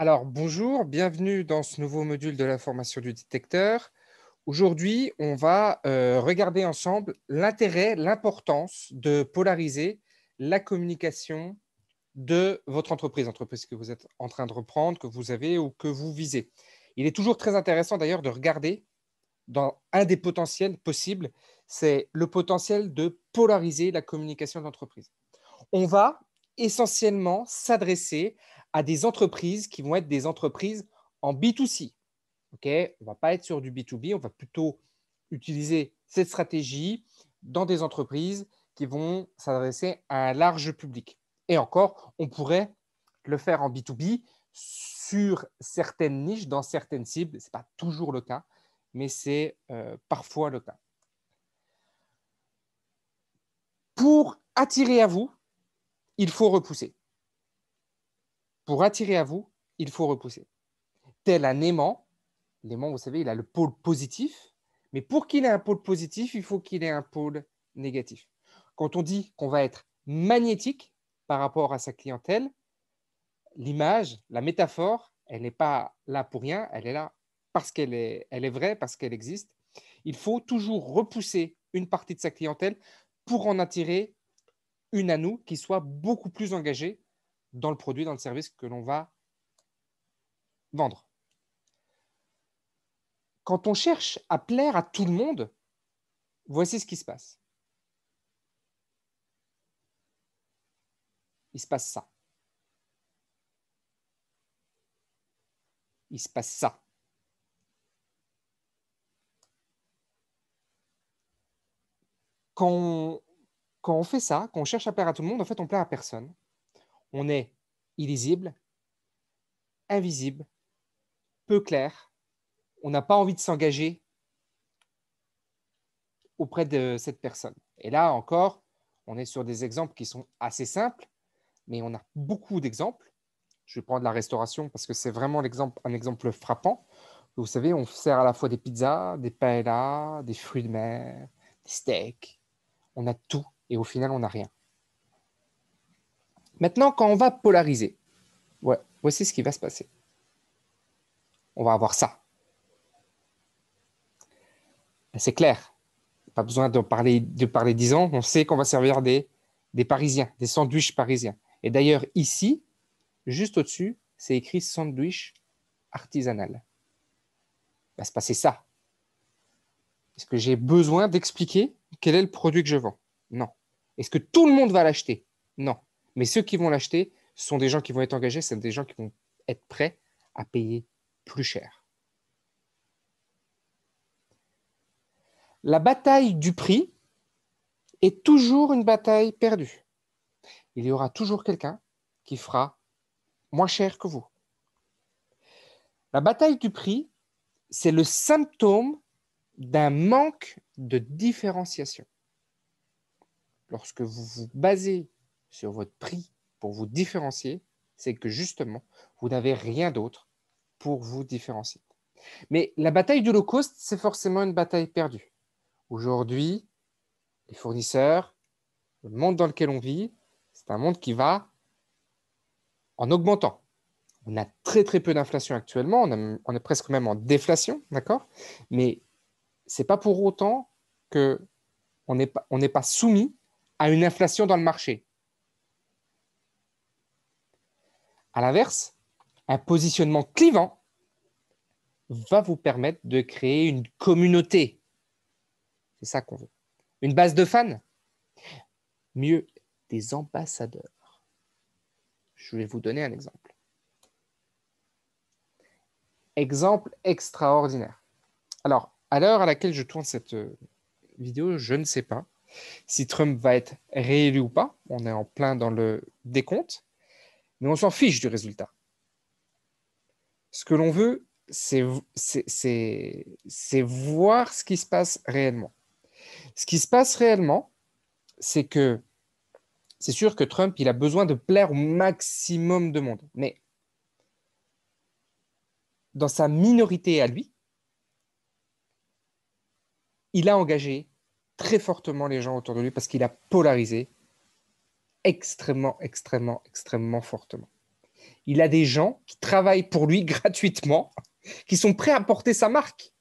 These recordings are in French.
Alors, bonjour, bienvenue dans ce nouveau module de la formation du détecteur. Aujourd'hui, on va regarder ensemble l'intérêt, l'importance de polariser la communication de votre entreprise que vous êtes en train de reprendre, que vous avez ou que vous visez. Il est toujours très intéressant d'ailleurs de regarder dans un des potentiels possibles, c'est le potentiel de polariser la communication d'entreprise. On va essentiellement s'adresser à des entreprises qui vont être des entreprises en B2C. Okay, on ne va pas être sur du B2B, on va plutôt utiliser cette stratégie dans des entreprises qui vont s'adresser à un large public. Et encore, on pourrait le faire en B2B sur certaines niches, dans certaines cibles. Ce n'est pas toujours le cas, mais c'est parfois le cas. Pour attirer à vous, il faut repousser. Pour attirer à vous, il faut repousser. Tel un aimant, l'aimant, vous savez, il a le pôle positif, mais pour qu'il ait un pôle positif, il faut qu'il ait un pôle négatif. Quand on dit qu'on va être magnétique par rapport à sa clientèle, l'image, la métaphore, elle n'est pas là pour rien, elle est là parce qu'elle est vraie, parce qu'elle existe. Il faut toujours repousser une partie de sa clientèle pour en attirer une à nous qui soit beaucoup plus engagée dans le produit, dans le service que l'on va vendre. Quand on cherche à plaire à tout le monde, voici ce qui se passe. Il se passe ça. Il se passe ça. Quand on fait ça, quand on cherche à plaire à tout le monde, en fait, on plaît à personne. On est illisible, invisible, peu clair. On n'a pas envie de s'engager auprès de cette personne. Et là encore, on est sur des exemples qui sont assez simples, mais on a beaucoup d'exemples. Je vais prendre la restauration parce que c'est vraiment un exemple frappant. Vous savez, on sert à la fois des pizzas, des paellas, des fruits de mer, des steaks. On a tout et au final, on n'a rien. Maintenant, quand on va polariser, voici ce qui va se passer. On va avoir ça. C'est clair. Pas besoin de parler 10 ans. On sait qu'on va servir des Parisiens, des sandwichs parisiens. Et d'ailleurs, ici, juste au-dessus, c'est écrit sandwich artisanal. Il va se passer ça. Est-ce que j'ai besoin d'expliquer quel est le produit que je vends? Non. Est-ce que tout le monde va l'acheter? Non. Mais ceux qui vont l'acheter sont des gens qui vont être engagés, c'est des gens qui vont être prêts à payer plus cher. La bataille du prix est toujours une bataille perdue. Il y aura toujours quelqu'un qui fera moins cher que vous. La bataille du prix, c'est le symptôme d'un manque de différenciation. Lorsque vous vous basez sur votre prix pour vous différencier, c'est que justement, vous n'avez rien d'autre pour vous différencier. Mais la bataille du low cost, c'est forcément une bataille perdue. Aujourd'hui, les fournisseurs, le monde dans lequel on vit, c'est un monde qui va en augmentant. On a très très peu d'inflation actuellement, on est presque même en déflation, d'accord? Mais ce n'est pas pour autant qu'on n'est pas soumis à une inflation dans le marché. À l'inverse, un positionnement clivant va vous permettre de créer une communauté. C'est ça qu'on veut. Une base de fans? Mieux, des ambassadeurs. Je vais vous donner un exemple. Exemple extraordinaire. Alors, à l'heure à laquelle je tourne cette vidéo, je ne sais pas si Trump va être réélu ou pas. On est en plein dans le décompte, mais on s'en fiche du résultat. Ce que l'on veut, c'est voir ce qui se passe réellement. Ce qui se passe réellement, c'est que c'est sûr que Trump, il a besoin de plaire au maximum de monde. Mais dans sa minorité à lui, il a engagé très fortement les gens autour de lui parce qu'il a polarisé extrêmement, extrêmement, extrêmement fortement. Il a des gens qui travaillent pour lui gratuitement, qui sont prêts à porter sa marque.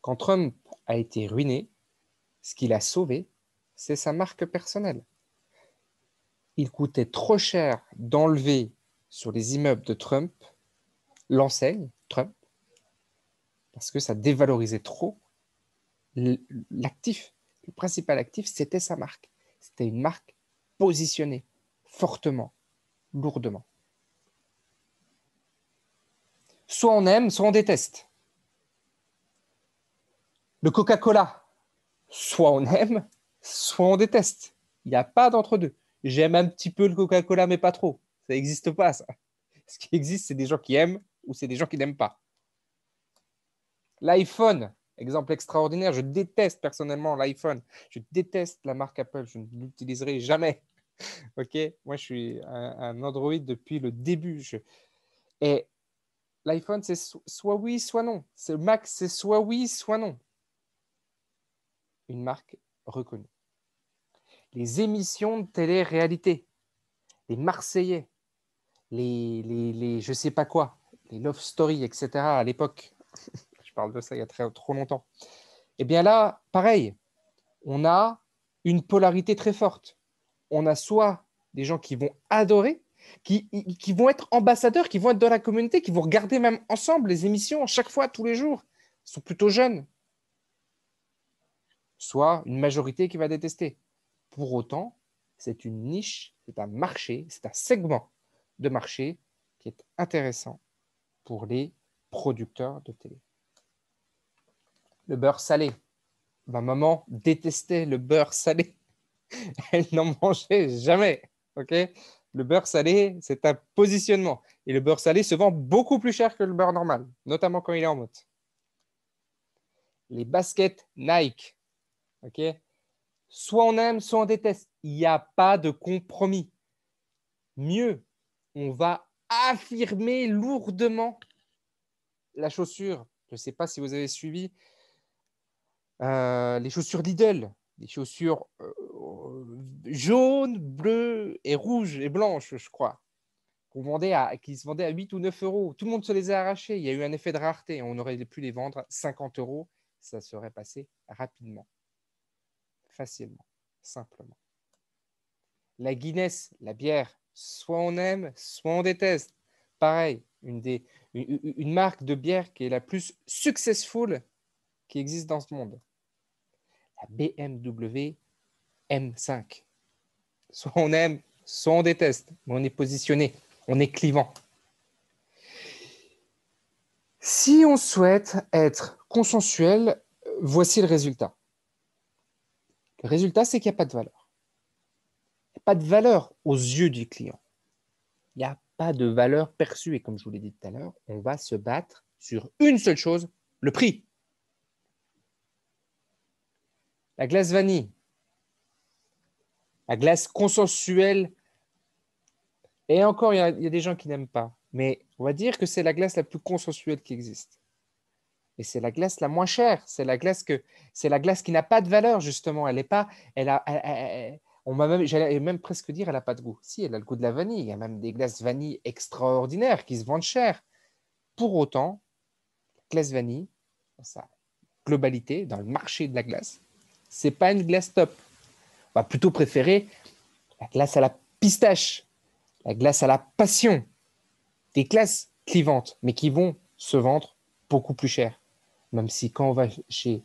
Quand Trump a été ruiné, ce qu'il a sauvé, c'est sa marque personnelle. Il coûtait trop cher d'enlever sur les immeubles de Trump l'enseigne Trump parce que ça dévalorisait trop l'actif. Le principal actif, c'était sa marque. C'était une marque positionnée fortement, lourdement. Soit on aime, soit on déteste. Le Coca-Cola, soit on aime, soit on déteste. Il n'y a pas d'entre-deux. J'aime un petit peu le Coca-Cola, mais pas trop. Ça n'existe pas, ça. Ce qui existe, c'est des gens qui aiment ou c'est des gens qui n'aiment pas. L'iPhone, exemple extraordinaire. Je déteste personnellement l'iPhone. Je déteste la marque Apple. Je ne l'utiliserai jamais. Ok, moi, je suis un Android depuis le début. Et l'iPhone, c'est soit oui, soit non. Le Mac, c'est soit oui, soit non. Une marque reconnue. Les émissions de télé-réalité, les Marseillais, les je sais pas quoi, les Love Story, etc. à l'époque, je parle de ça il y a trop longtemps. Eh bien là, pareil, on a une polarité très forte. On a soit des gens qui vont adorer, qui vont être ambassadeurs, qui vont être dans la communauté, qui vont regarder même ensemble les émissions chaque fois, tous les jours. Ils sont plutôt jeunes. Soit une majorité qui va détester. Pour autant, c'est une niche, c'est un marché, c'est un segment de marché qui est intéressant pour les producteurs de télé. Le beurre salé. Ma maman détestait le beurre salé. Elle n'en mangeait jamais. Okay, le beurre salé, c'est un positionnement. Et le beurre salé se vend beaucoup plus cher que le beurre normal, notamment quand il est en mode. Les baskets Nike. Okay, soit on aime, soit on déteste. Il n'y a pas de compromis. Mieux, on va affirmer lourdement la chaussure. Je ne sais pas si vous avez suivi les chaussures Lidl, les chaussures jaunes, bleues et rouges et blanches, je crois, qui se vendaient à 8 ou 9 euros. Tout le monde se les a arrachés. Il y a eu un effet de rareté. On aurait pu les vendre à 50 euros. Ça serait passé rapidement, facilement, simplement. La Guinness, la bière, soit on aime, soit on déteste. Pareil, une marque de bière qui est la plus successful qui existe dans ce monde. La BMW M5. Soit on aime, soit on déteste. Mais on est positionné, on est clivant. Si on souhaite être consensuel, voici le résultat. Le résultat, c'est qu'il n'y a pas de valeur. Il n'y a pas de valeur aux yeux du client. Il n'y a pas de valeur perçue. Et comme je vous l'ai dit tout à l'heure, on va se battre sur une seule chose, le prix. La glace vanille, la glace consensuelle, et encore, il y a des gens qui n'aiment pas. Mais on va dire que c'est la glace la plus consensuelle qui existe. Et c'est la glace la moins chère. C'est la glace qui n'a pas de valeur, justement. Elle est pas, j'allais même presque dire, elle n'a pas de goût. Si, elle a le goût de la vanille. Il y a même des glaces vanille extraordinaires qui se vendent cher. Pour autant, la glace vanille, dans sa globalité, dans le marché de la glace, c'est pas une glace top. On va plutôt préférer la glace à la pistache, la glace à la passion, des glaces clivantes, mais qui vont se vendre beaucoup plus cher. Même si quand on va chez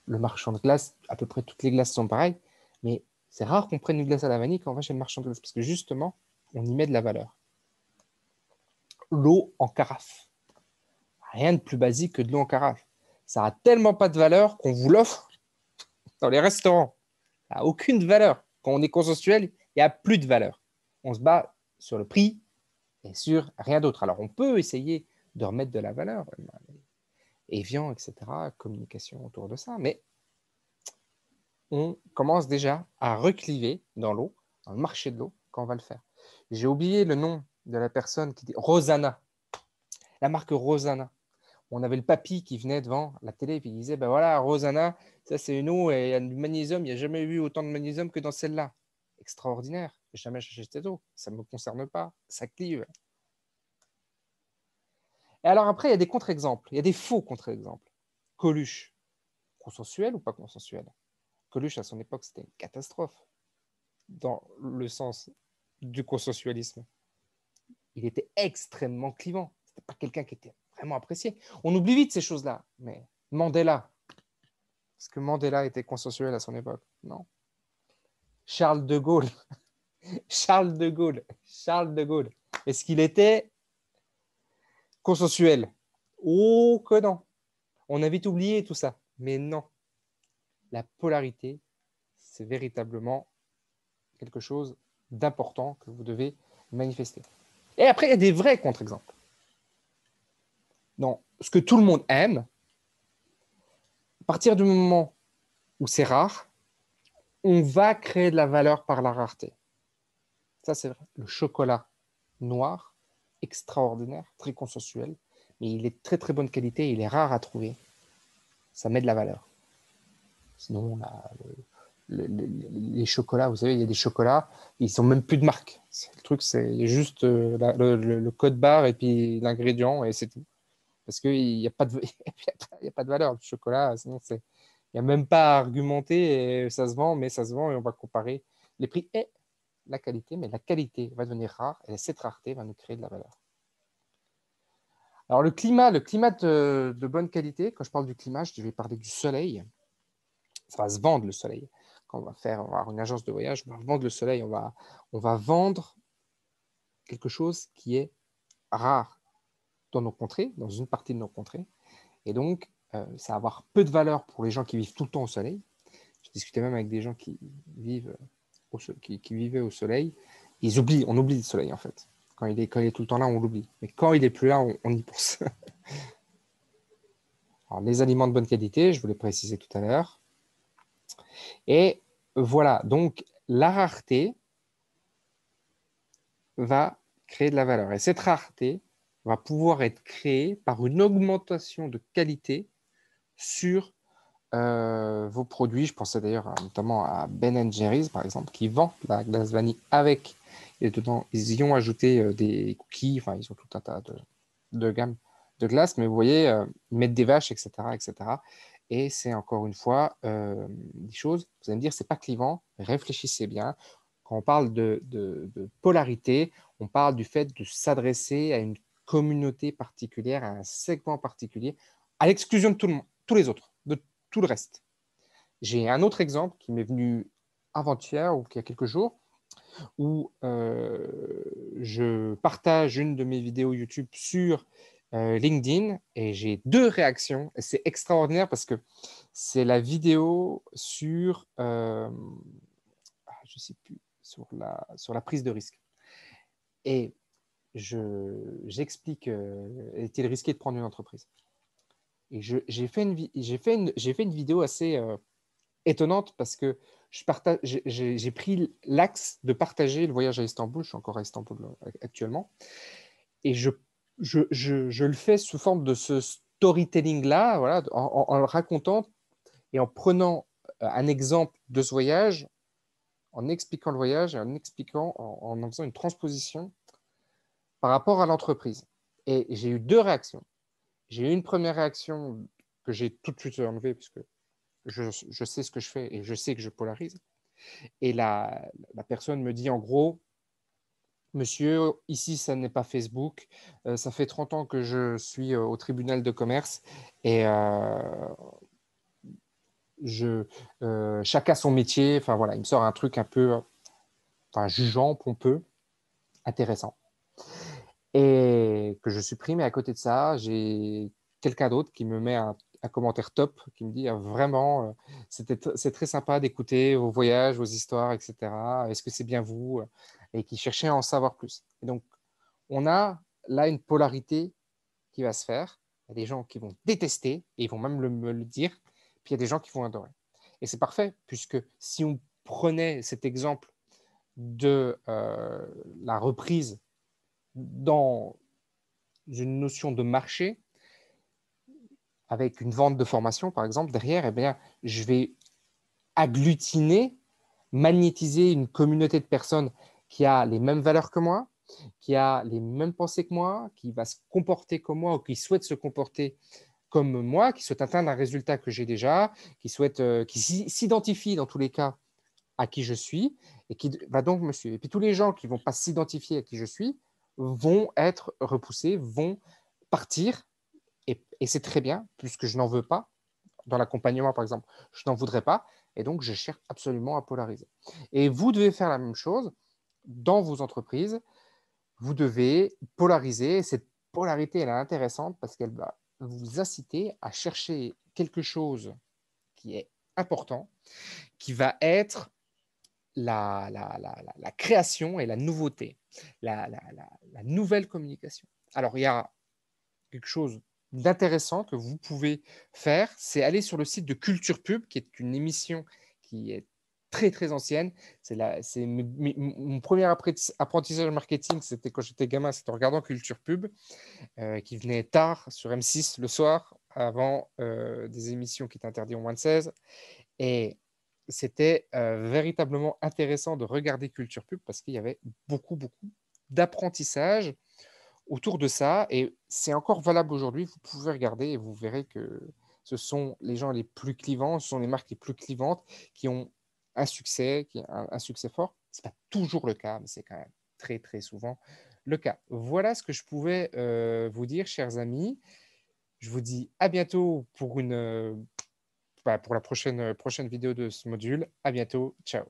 le marchand de glace, à peu près toutes les glaces sont pareilles, mais c'est rare qu'on prenne une glace à la vanille quand on va chez le marchand de glace, parce que justement, on y met de la valeur. L'eau en carafe. Rien de plus basique que de l'eau en carafe. Ça n'a tellement pas de valeur qu'on vous l'offre dans les restaurants. Ça n'a aucune valeur. Quand on est consensuel, il n'y a plus de valeur. On se bat sur le prix et sur rien d'autre. Alors, on peut essayer de remettre de la valeur, Evian, etc., communication autour de ça, mais on commence déjà à recliver dans l'eau, dans le marché de l'eau, quand on va le faire. J'ai oublié le nom de la personne qui dit Rosanna, la marque Rosanna. On avait le papy qui venait devant la télé et il disait, ben voilà, ça c'est une eau et il y a du magnésium, il n'y a jamais eu autant de magnésium que dans celle-là. Extraordinaire. Je vais jamais chercher cette eau. Ça ne me concerne pas. Ça clive. Et alors après, il y a des contre-exemples. Il y a des faux contre-exemples. Coluche, consensuel ou pas consensuel? Coluche, à son époque, c'était une catastrophe dans le sens du consensualisme. Il était extrêmement clivant. Ce n'était pas quelqu'un qui était vraiment apprécié. On oublie vite ces choses-là. Mais Mandela, est-ce que Mandela était consensuel à son époque? Non. Charles de Gaulle, Charles de Gaulle, Charles de Gaulle, est-ce qu'il était consensuel? Oh que non. On a vite oublié tout ça. Mais non. La polarité, c'est véritablement quelque chose d'important que vous devez manifester. Et après, il y a des vrais contre-exemples. Non, ce que tout le monde aime, à partir du moment où c'est rare, on va créer de la valeur par la rareté. Ça, c'est vrai. Le chocolat noir, extraordinaire, très consensuel, mais il est de très très bonne qualité, il est rare à trouver. Ça met de la valeur. Sinon, les chocolats, vous savez, il y a des chocolats, ils ne sont même plus de marque. Le truc, c'est juste le code barre et puis l'ingrédient et c'est tout. Parce qu'il n'y a, y a pas de valeur. Le chocolat, sinon, il n'y a même pas à argumenter et ça se vend, mais ça se vend et on va comparer les prix et la qualité, mais la qualité va devenir rare et cette rareté va nous créer de la valeur. Alors le climat de bonne qualité, quand je parle du climat, je vais parler du soleil. Ça va se vendre le soleil. Quand on va avoir une agence de voyage, on va vendre le soleil, on va vendre quelque chose qui est rare dans nos contrées, dans une partie de nos contrées. Et donc, ça va avoir peu de valeur pour les gens qui vivent tout le temps au soleil. Je discutais même avec des gens qui vivaient au soleil. On oublie le soleil en fait. Quand il est tout le temps là, on l'oublie. Mais quand il n'est plus là, on y pense. Alors, les aliments de bonne qualité, je vous l'ai précisé tout à l'heure. Et voilà, donc la rareté va créer de la valeur. Et cette rareté va pouvoir être créée par une augmentation de qualité sur vos produits. Je pensais d'ailleurs notamment à Ben Jerry's, par exemple, qui vend la glace vanille avec, et dedans, ils y ont ajouté des cookies, enfin, ils ont tout un tas de gammes de glace, mais vous voyez, ils mettent des vaches, etc., etc. Et c'est encore une fois des choses, vous allez me dire, c'est pas clivant, réfléchissez bien. Quand on parle de polarité, on parle du fait de s'adresser à une communauté particulière, à un segment particulier, à l'exclusion de tout le monde, tous les autres, de tout le reste. J'ai un autre exemple qui m'est venu avant-hier ou il y a quelques jours, où je partage une de mes vidéos YouTube sur LinkedIn et j'ai 2 réactions. C'est extraordinaire parce que c'est la vidéo sur, je sais plus, sur la prise de risque. Et j'explique, est-il risqué de prendre une entreprise? Et j'ai fait une vidéo assez étonnante parce que j'ai pris l'axe de partager le voyage à Istanbul. Je suis encore à Istanbul actuellement. Et je le fais sous forme de ce storytelling-là, voilà, en le racontant et en prenant un exemple de ce voyage, en expliquant le voyage et en faisant une transposition par rapport à l'entreprise. Et j'ai eu 2 réactions. J'ai eu une première réaction que j'ai tout de suite enlevée puisque je sais ce que je fais et je sais que je polarise. Et la personne me dit en gros, monsieur, ici, ça n'est pas Facebook. Ça fait 30 ans que je suis au tribunal de commerce et chacun son métier. Enfin, voilà, il me sort un truc un peu jugeant, pompeux, intéressant. Et que je supprime. Et à côté de ça, j'ai quelqu'un d'autre qui me met un commentaire top, qui me dit vraiment, c'est très sympa d'écouter vos voyages, vos histoires, etc. Est-ce que c'est bien vous? Et qui cherchait à en savoir plus. Et donc, on a là une polarité qui va se faire. Il y a des gens qui vont détester et ils vont même me le dire. Puis il y a des gens qui vont adorer. Et c'est parfait, puisque si on prenait cet exemple de la reprise dans une notion de marché, avec une vente de formation, par exemple, derrière, eh bien, je vais agglutiner, magnétiser une communauté de personnes qui a les mêmes valeurs que moi, qui a les mêmes pensées que moi, qui va se comporter comme moi ou qui souhaite se comporter comme moi, qui souhaite atteindre un résultat que j'ai déjà, qui s'identifie dans tous les cas à qui je suis et qui va donc me suivre. Et puis tous les gens qui ne vont pas s'identifier à qui je suis vont être repoussés, vont partir et c'est très bien puisque je n'en veux pas. Dans l'accompagnement, par exemple, je n'en voudrais pas et donc je cherche absolument à polariser. Et vous devez faire la même chose dans vos entreprises. Vous devez polariser. Et cette polarité, elle est intéressante parce qu'elle va vous inciter à chercher quelque chose qui est important, qui va être la création et la nouveauté, la nouvelle communication. Alors, il y a quelque chose d'intéressant que vous pouvez faire, c'est aller sur le site de Culture Pub, qui est une émission qui est très, très ancienne. C'est mon premier apprentissage marketing, c'était quand j'étais gamin, c'était en regardant Culture Pub, qui venait tard sur M6 le soir, avant des émissions qui étaient interdites en moins de 16. Et c'était véritablement intéressant de regarder Culture Pub parce qu'il y avait beaucoup, beaucoup d'apprentissage autour de ça. Et c'est encore valable aujourd'hui. Vous pouvez regarder et vous verrez que ce sont les gens les plus clivants, ce sont les marques les plus clivantes qui ont un succès, un succès fort. Ce n'est pas toujours le cas, mais c'est quand même très, très souvent le cas. Voilà ce que je pouvais vous dire, chers amis. Je vous dis à bientôt pour la prochaine vidéo de ce module. À bientôt. Ciao.